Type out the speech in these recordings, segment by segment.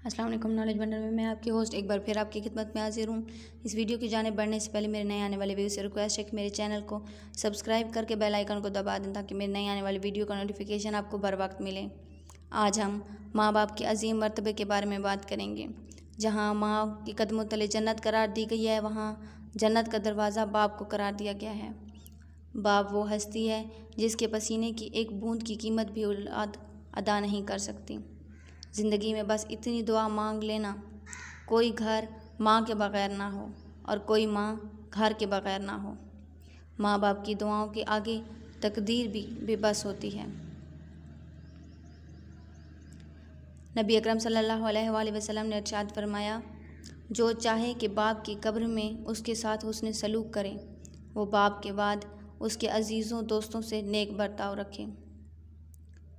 अस्सलाम वालेकुम। Knowledge bundle में मैं आपकी होस्ट एक बार फिर आपकी खिदमत में हाजिर हूँ। इस वीडियो की जानिब बढ़ने से पहले मेरे नए आने वाले व्यूअर्स से रिक्वेस्ट है कि मेरे चैनल को सब्सक्राइब करके बेल आइकन को दबा दें ताकि मेरे नए आने वाली वीडियो का नोटिफिकेशन आपको बर वक्त मिले। आज हम माँ बाप के अजीम मर्तबे के बारे में बात करेंगे। जहाँ माँ के कदमों तले जन्नत करार दी गई है, वहाँ जन्नत का दरवाज़ा बाप को करार दिया गया है। बाप वो हस्ती है जिसके पसीने की एक बूंद की कीमत भी औलाद अदा नहीं कर सकती। ज़िंदगी में बस इतनी दुआ मांग लेना, कोई घर माँ के बग़ैर ना हो और कोई माँ घर के बग़ैर ना हो। माँ बाप की दुआओं के आगे तकदीर भी बेबस होती है। नबी अकरम सल्लल्लाहु अलैहि वसल्लम ने इरशाद फरमाया, जो चाहे कि बाप की कब्र में उसके साथ हुस्न सलूक करे, वो बाप के बाद उसके अजीज़ों दोस्तों से नेक बर्ताव रखे।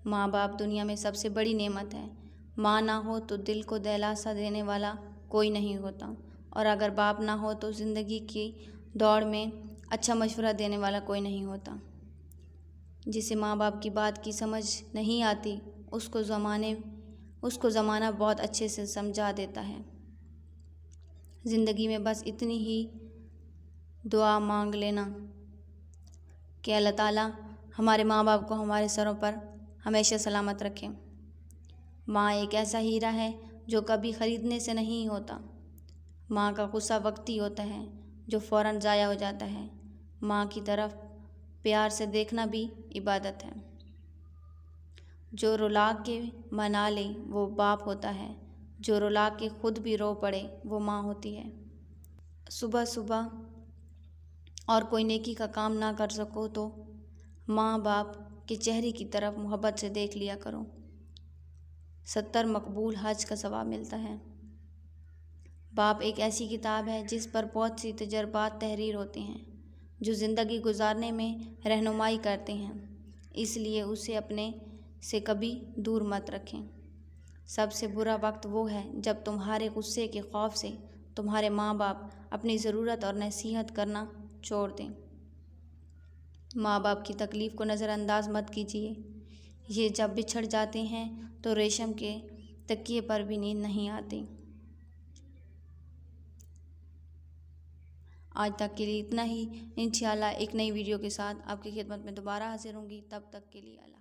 माँ बाप दुनिया में सबसे बड़ी नेमत है। माँ ना हो तो दिल को दिलासा देने वाला कोई नहीं होता, और अगर बाप ना हो तो ज़िंदगी की दौड़ में अच्छा मशवरा देने वाला कोई नहीं होता। जिसे माँ बाप की बात की समझ नहीं आती उसको ज़माना बहुत अच्छे से समझा देता है। ज़िंदगी में बस इतनी ही दुआ मांग लेना कि अल्लाह ताला हमारे माँ बाप को हमारे सरों पर हमेशा सलामत रखें। माँ एक ऐसा हीरा है जो कभी ख़रीदने से नहीं होता। माँ का गुस्सा वक्ती होता है जो फ़ौरन ज़ाया हो जाता है। माँ की तरफ प्यार से देखना भी इबादत है। जो रुला के मना ले वो बाप होता है, जो रुला के खुद भी रो पड़े वो माँ होती है। सुबह सुबह और कोई नेकी का काम ना कर सको तो माँ बाप के चेहरे की तरफ मोहब्बत से देख लिया करो। 70 मकबूल हज का सवाब मिलता है। बाप एक ऐसी किताब है जिस पर बहुत सी तजर्बात तहरीर होते हैं जो ज़िंदगी गुजारने में रहनुमाई करते हैं, इसलिए उसे अपने से कभी दूर मत रखें। सबसे बुरा वक्त वो है जब तुम्हारे गुस्से के खौफ से तुम्हारे माँ बाप अपनी ज़रूरत और नसीहत करना छोड़ दें। माँ बाप की तकलीफ़ को नज़रअंदाज मत कीजिए। ये जब बिछड़ जाते हैं तो रेशम के तकिए पर भी नींद नहीं आती। आज तक के लिए इतना ही। इंशाअल्लाह एक नई वीडियो के साथ आपकी खिदमत में दोबारा हाजिर होंगी। तब तक के लिए अल्लाह।